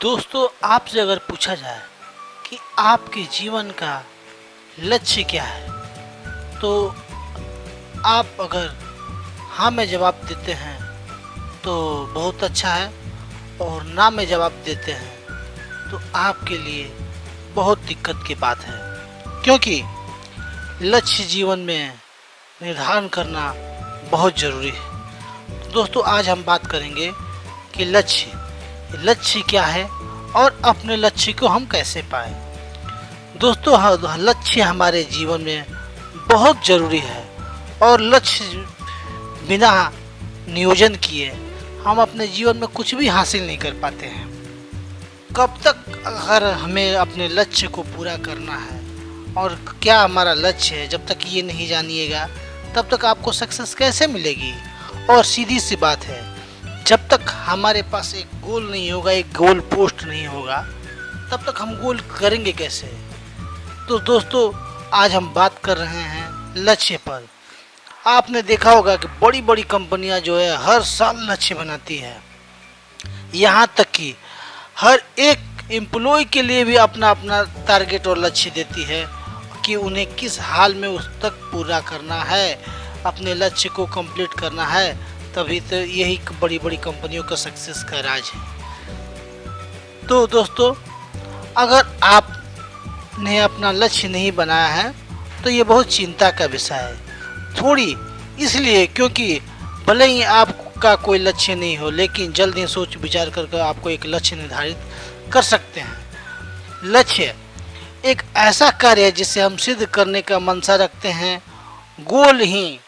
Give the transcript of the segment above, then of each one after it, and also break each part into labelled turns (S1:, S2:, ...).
S1: दोस्तों, आपसे अगर पूछा जाए कि आपके जीवन का लक्ष्य क्या है, तो आप अगर हाँ में जवाब देते हैं तो बहुत अच्छा है, और ना में जवाब देते हैं तो आपके लिए बहुत दिक्कत की बात है, क्योंकि लक्ष्य जीवन में निर्धारण करना बहुत ज़रूरी है। दोस्तों, आज हम बात करेंगे कि लक्ष्य क्या है और अपने लक्ष्य को हम कैसे पाएं। दोस्तों, लक्ष्य हमारे जीवन में बहुत ज़रूरी है, और लक्ष्य बिना नियोजन किए हम अपने जीवन में कुछ भी हासिल नहीं कर पाते हैं। कब तक अगर हमें अपने लक्ष्य को पूरा करना है और क्या हमारा लक्ष्य है, जब तक ये नहीं जानिएगा तब तक आपको सक्सेस कैसे मिलेगी। और सीधी सी बात है, जब तक हमारे पास एक गोल नहीं होगा, एक गोल पोस्ट नहीं होगा, तब तक हम गोल करेंगे कैसे। तो दोस्तों, आज हम बात कर रहे हैं लक्ष्य पर। आपने देखा होगा कि बड़ी बड़ी कंपनियां जो है हर साल लक्ष्य बनाती है, यहाँ तक कि हर एक एम्प्लॉय के लिए भी अपना अपना टारगेट और लक्ष्य देती है कि उन्हें किस हाल में उस तक पूरा करना है, अपने लक्ष्य को कंप्लीट करना है। तभी तो यही बड़ी बड़ी कंपनियों का सक्सेस का राज है। तो दोस्तों, अगर आपने अपना लक्ष्य नहीं बनाया है तो ये बहुत चिंता का विषय है। थोड़ी इसलिए क्योंकि भले ही आपका कोई लक्ष्य नहीं हो, लेकिन जल्द ही सोच विचार करके आपको एक लक्ष्य निर्धारित कर सकते हैं। लक्ष्य एक ऐसा कार्य है जिसे हम सिद्ध करने का मंशा रखते हैं। गोल ही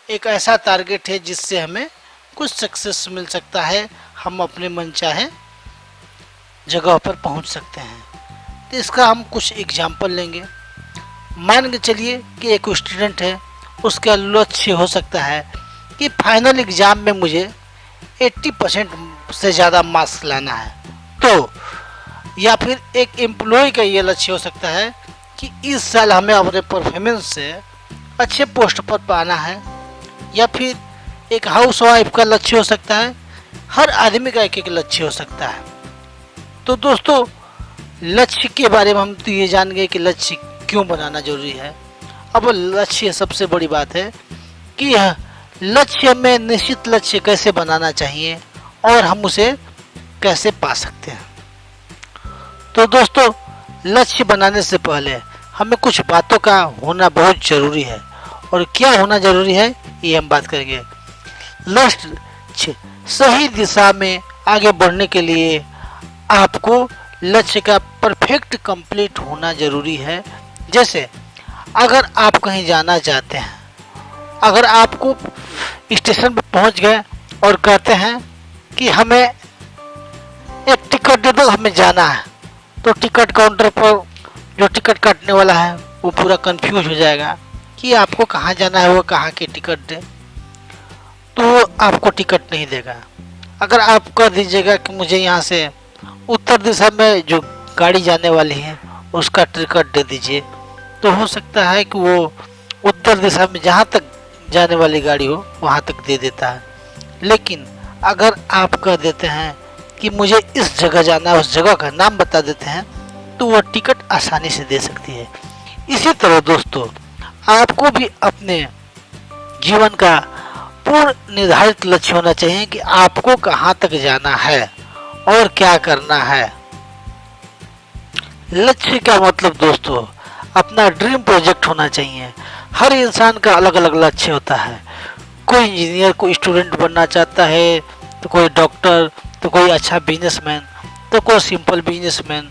S1: एक ऐसा टारगेट है जिससे हमें कुछ सक्सेस मिल सकता है, हम अपने मनचाहे जगह पर पहुंच सकते हैं। तो इसका हम कुछ एग्जाम्पल लेंगे। मान के चलिए कि एक स्टूडेंट है, उसका लक्ष्य हो सकता है कि फाइनल एग्ज़ाम में मुझे 80% से ज़्यादा मार्क्स लाना है। तो या फिर एक एम्प्लॉय का ये लक्ष्य हो सकता है कि इस साल हमें अपने परफॉर्मेंस से अच्छे पोस्ट पर पाना है। या फिर एक हाउसवाइफ का लक्ष्य हो सकता है। हर आदमी का एक एक लक्ष्य हो सकता है। तो दोस्तों, लक्ष्य के बारे में हम तो ये जान गए कि लक्ष्य क्यों बनाना जरूरी है। अब लक्ष्य सबसे बड़ी बात है कि लक्ष्य में निश्चित लक्ष्य कैसे बनाना चाहिए और हम उसे कैसे पा सकते हैं। तो दोस्तों, लक्ष्य बनाने से पहले हमें कुछ बातों का होना बहुत ज़रूरी है, और क्या होना ज़रूरी है ये हम बात करेंगे। लक्ष्य सही दिशा में आगे बढ़ने के लिए आपको लक्ष्य का परफेक्ट कंप्लीट होना ज़रूरी है। जैसे अगर आप कहीं जाना चाहते हैं, अगर आपको स्टेशन पर पहुंच गए और कहते हैं कि हमें एक टिकट दे दो, हमें जाना है, तो टिकट काउंटर पर जो टिकट काटने वाला है वो पूरा कंफ्यूज हो जाएगा कि आपको कहाँ जाना है, वो कहाँ की टिकट दे, तो वो आपको टिकट नहीं देगा। अगर आप कह दीजिएगा कि मुझे यहाँ से उत्तर दिशा में जो गाड़ी जाने वाली है उसका टिकट दे दीजिए, तो हो सकता है कि वो उत्तर दिशा में जहाँ तक जाने वाली गाड़ी हो वहाँ तक दे देता है। लेकिन अगर आप कह देते हैं कि मुझे इस जगह जाना है, उस जगह का नाम बता देते हैं, तो वह टिकट आसानी से दे सकती है। इसी तरह दोस्तों, आपको भी अपने जीवन का पूर्ण निर्धारित लक्ष्य होना चाहिए कि आपको कहाँ तक जाना है और क्या करना है। लक्ष्य का मतलब दोस्तों अपना ड्रीम प्रोजेक्ट होना चाहिए। हर इंसान का अलग अलग लक्ष्य होता है। कोई इंजीनियर, कोई स्टूडेंट बनना चाहता है, तो कोई डॉक्टर, तो कोई अच्छा बिजनेसमैन, तो कोई सिंपल बिजनेसमैन।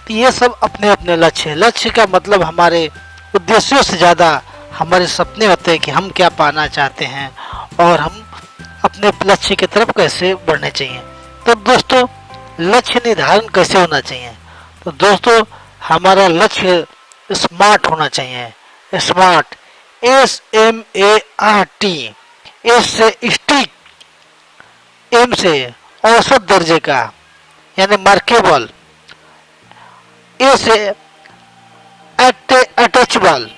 S1: तो ये सब अपने अपने लक्ष्य है। लक्ष्य का मतलब हमारे उद्देश्यों से ज़्यादा हमारे सपने होते हैं कि हम क्या पाना चाहते हैं और हम अपने लक्ष्य की तरफ कैसे बढ़ने चाहिए। तो दोस्तों, लक्ष्य निर्धारण कैसे होना चाहिए। तो दोस्तों, हमारा लक्ष्य स्मार्ट होना चाहिए। Smart, SMART। एस से स्टिक, एम से औसत दर्जे का यानी मार्केबल, ए से अटैचबल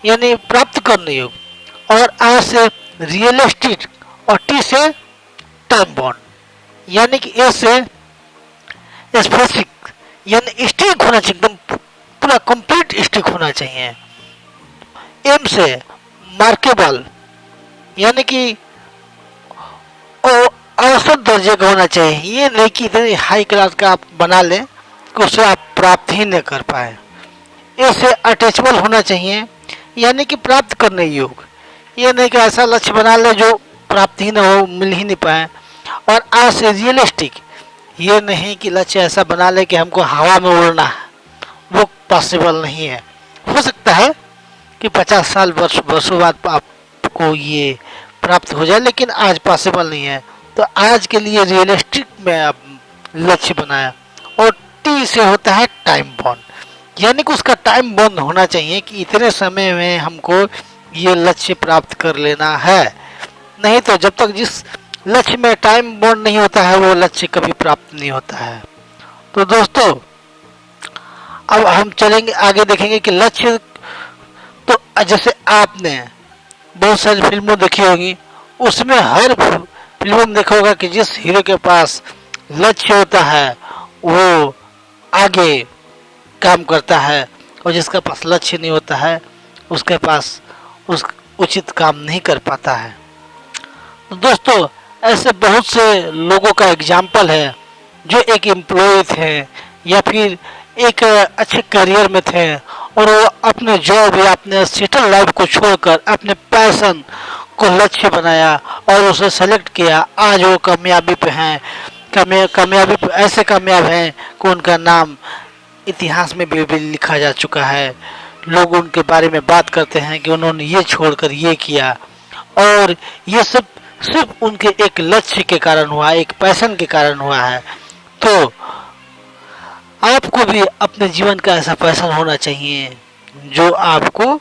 S1: यानी प्राप्त करने योग्य, और आर से रियलिस्टिक, और टी से टाइम बॉन्ड यानी कि ए से स्पेसिफिक यानी स्टिक होना चाहिए, एकदम पूरा कंप्लीट स्टिक होना चाहिए। एम से मार्केबल यानी कि औसत दर्जे का होना चाहिए, ये नहीं कि इतनी हाई क्लास का आप बना लें कि उसे आप प्राप्त ही न कर पाए। ऐसे अटैचबल होना चाहिए यानी कि प्राप्त करने योग्य, ये नहीं कि ऐसा लक्ष्य बना ले जो प्राप्त ही न हो, मिल ही नहीं पाए। और आज से रियलिस्टिक, ये नहीं कि लक्ष्य ऐसा बना ले कि हमको हवा में उड़ना है, वो पॉसिबल नहीं है। हो सकता है कि 50 साल वर्षों बाद आपको ये प्राप्त हो जाए, लेकिन आज पॉसिबल नहीं है। तो आज के लिए रियलिस्टिक में आप लक्ष्य बनाया। और टी से होता है टाइम बॉन्ड, यानी कि उसका टाइम बॉन्ड होना चाहिए कि इतने समय में हमको ये लक्ष्य प्राप्त कर लेना है। नहीं तो जब तक जिस लक्ष्य में टाइम बॉन्ड नहीं होता है वो लक्ष्य कभी प्राप्त नहीं होता है। तो दोस्तों अब हम चलेंगे आगे, देखेंगे कि लक्ष्य तो जैसे आपने बहुत सारी फिल्मों देखी होगी, उसमें हर फिल्मों में देखा होगा कि जिस हीरो के पास लक्ष्य होता है वो आगे काम करता है, और जिसके पास लक्ष्य नहीं होता है उसके पास उस उचित काम नहीं कर पाता है। तो दोस्तों ऐसे बहुत से लोगों का एग्जाम्पल है जो एक एम्प्लॉय थे या फिर एक अच्छे करियर में थे, और वो अपने जॉब या अपने सेटल लाइफ को छोड़कर अपने पैशन को लक्ष्य बनाया और उसे सेलेक्ट किया। आज वो कामयाबी पे हैं, कामयाबी पे ऐसे कामयाब हैं कि उनका नाम इतिहास में भी लिखा जा चुका है। लोग उनके बारे में बात करते हैं कि उन्होंने ये छोड़कर ये किया, और ये सब सिर्फ उनके एक लक्ष्य के कारण हुआ, एक पैशन के कारण हुआ है। तो आपको भी अपने जीवन का ऐसा पैशन होना चाहिए जो आपको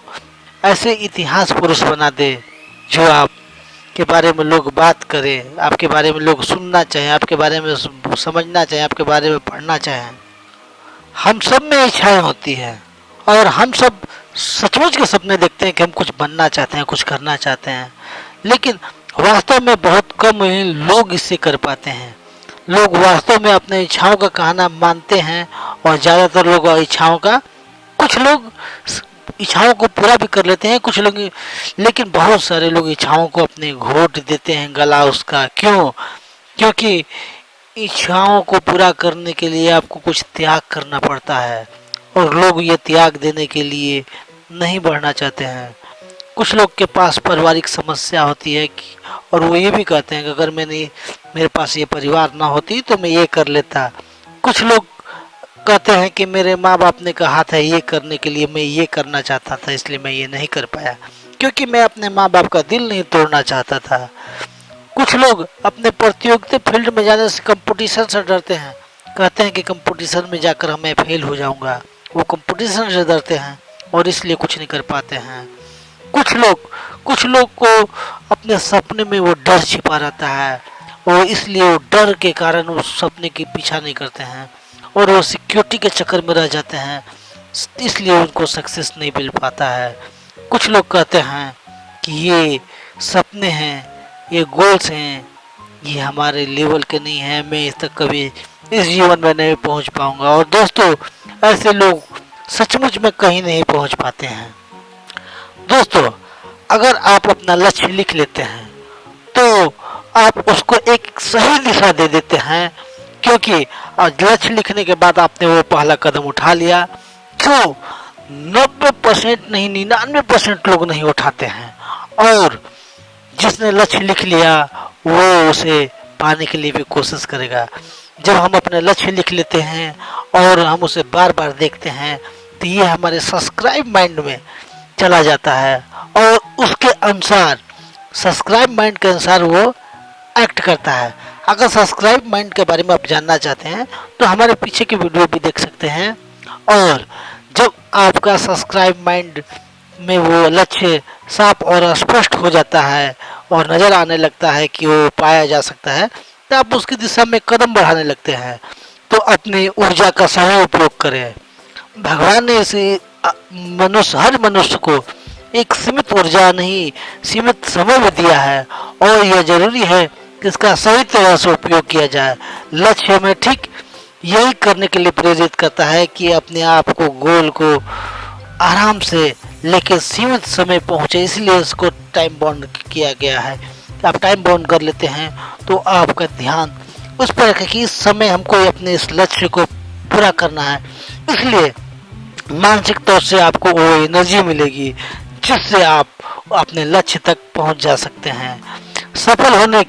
S1: ऐसे इतिहास पुरुष बना दे, जो आप के बारे में लोग बात करें, आपके बारे में लोग सुनना चाहें, आपके बारे में समझना चाहें, आपके बारे में पढ़ना चाहें। हम सब में इच्छाएं होती हैं और हम सब सचमुच के सपने देखते हैं कि हम कुछ बनना चाहते हैं, कुछ करना चाहते हैं, लेकिन वास्तव में बहुत कम ही लोग इससे कर पाते हैं। लोग वास्तव में अपने इच्छाओं का कहना मानते हैं, और ज़्यादातर लोग इच्छाओं का, कुछ लोग इच्छाओं को पूरा भी कर लेते हैं, कुछ लोग, लेकिन बहुत सारे लोग इच्छाओं को अपने घोट देते हैं गला उसका। क्यों? क्योंकि इच्छाओं को पूरा करने के लिए आपको कुछ त्याग करना पड़ता है, और लोग ये त्याग देने के लिए नहीं बढ़ना चाहते हैं। कुछ लोग के पास पारिवारिक समस्या होती है और वो ये भी कहते हैं कि अगर मेरे पास ये परिवार ना होती तो मैं ये कर लेता। कुछ लोग कहते हैं कि मेरे माँ बाप ने कहा था ये करने के लिए, मैं ये करना चाहता था इसलिए मैं ये नहीं कर पाया, क्योंकि मैं अपने माँ बाप का दिल नहीं तोड़ना चाहता था। कुछ लोग अपने प्रतियोगिता फील्ड में जाने से, कंपटीशन से डरते हैं, कहते हैं कि कंपटीशन में जाकर मैं फेल हो जाऊंगा। वो कंपटीशन से डरते हैं और इसलिए कुछ नहीं कर पाते हैं। कुछ लोग को अपने सपने में वो डर छिपा रहता है, और इसलिए वो डर के कारण उस सपने के पीछा नहीं करते हैं, और वो सिक्योरिटी के चक्कर में रह जाते हैं, इसलिए उनको सक्सेस नहीं मिल पाता है। कुछ लोग कहते हैं कि ये सपने हैं, ये गोल्स हैं, ये हमारे लेवल के नहीं हैं, मैं इस तक कभी इस जीवन में नहीं पहुंच पाऊंगा। और दोस्तों ऐसे लोग सचमुच में कहीं नहीं पहुंच पाते हैं। दोस्तों अगर आप अपना लक्ष्य लिख लेते हैं तो आप उसको एक सही दिशा दे देते हैं, क्योंकि लक्ष्य लिखने के बाद आपने वो पहला कदम उठा लिया, जो 90% नहीं 99% लोग नहीं उठाते हैं। और जिसने लक्ष्य लिख लिया वो उसे पाने के लिए भी कोशिश करेगा। जब हम अपने लक्ष्य लिख लेते हैं और हम उसे बार बार देखते हैं तो ये हमारे सब्सक्राइब माइंड में चला जाता है, और उसके अनुसार, सब्सक्राइब माइंड के अनुसार वो एक्ट करता है। अगर सब्सक्राइब माइंड के बारे में आप जानना चाहते हैं तो हमारे पीछे की वीडियो भी देख सकते हैं। और जब आपका सब्सक्राइब माइंड में वो लक्ष्य साफ और स्पष्ट हो जाता है और नज़र आने लगता है कि वो पाया जा सकता है, तो आप उसकी दिशा में कदम बढ़ाने लगते हैं। तो अपनी ऊर्जा का सही उपयोग करें। भगवान ने इसे हर मनुष्य को एक सीमित ऊर्जा नहीं, सीमित समय में दिया है, और यह जरूरी है इसका सही तरह से उपयोग किया जाए। लक्ष्य हमें ठीक यही करने के लिए प्रेरित करता है कि अपने आप को, गोल को आराम से लेके सीमित समय पहुंचे, इसलिए इसको टाइम बाउंड किया गया है। आप टाइम बाउंड कर लेते हैं तो आपका ध्यान उस पर रखें कि इस समय हमको अपने इस लक्ष्य को पूरा करना है। इसलिए मानसिक तौर से आपको वो एनर्जी मिलेगी जिससे आप अपने लक्ष्य तक पहुंच जा सकते हैं। सफल होने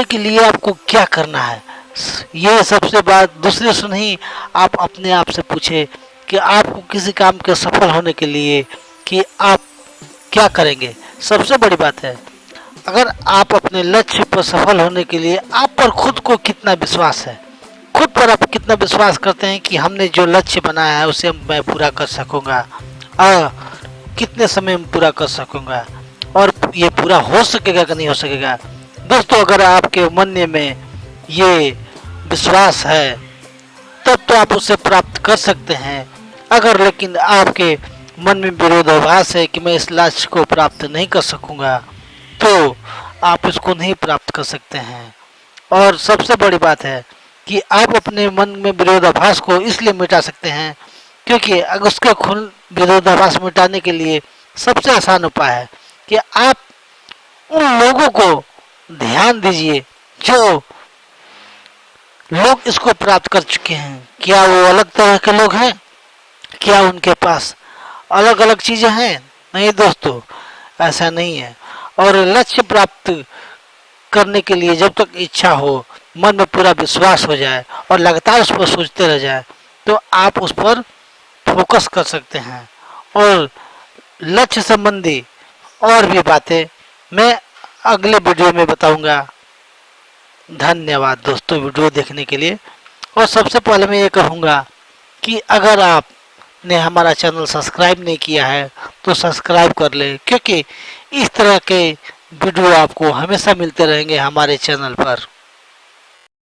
S1: के लिए आपको क्या करना है, ये सबसे बात दूसरे से नहीं, आप अपने आप से पूछे कि आपको किसी काम के सफल होने के लिए कि आप क्या करेंगे। सबसे बड़ी बात है, अगर आप अपने लक्ष्य पर सफल होने के लिए आप पर खुद को कितना विश्वास है, खुद पर आप कितना विश्वास करते हैं कि हमने जो लक्ष्य बनाया है उसे मैं पूरा कर सकूंगा और कितने समय में पूरा कर सकूंगा और ये पूरा हो सकेगा कि नहीं हो सकेगा। दोस्तों, अगर आपके मन में ये विश्वास है तब तो आप उसे प्राप्त कर सकते हैं। अगर लेकिन आपके मन में विरोधाभास है कि मैं इस लक्ष्य को प्राप्त नहीं कर सकूंगा, तो आप इसको नहीं प्राप्त कर सकते हैं। और सबसे बड़ी बात है कि आप अपने मन में विरोधाभास को इसलिए मिटा सकते हैं क्योंकि अगर उसके विरोधाभास मिटाने के लिए सबसे आसान उपाय है कि आप उन लोगों को ध्यान दीजिए जो लोग इसको प्राप्त कर चुके हैं। क्या वो अलग तरह के लोग हैं? क्या उनके पास अलग अलग चीजें हैं? नहीं दोस्तों, ऐसा नहीं है। और लक्ष्य प्राप्त करने के लिए जब तक इच्छा हो, मन में पूरा विश्वास हो जाए और लगातार उस पर सोचते रह जाए, तो आप उस पर फोकस कर सकते हैं। और लक्ष्य संबंधी और भी बातें मैं अगले वीडियो में बताऊंगा। धन्यवाद दोस्तों वीडियो देखने के लिए। और सबसे पहले मैं ये कहूँगा कि अगर आपने हमारा चैनल सब्सक्राइब नहीं किया है तो सब्सक्राइब कर ले, क्योंकि इस तरह के वीडियो आपको हमेशा मिलते रहेंगे हमारे चैनल पर।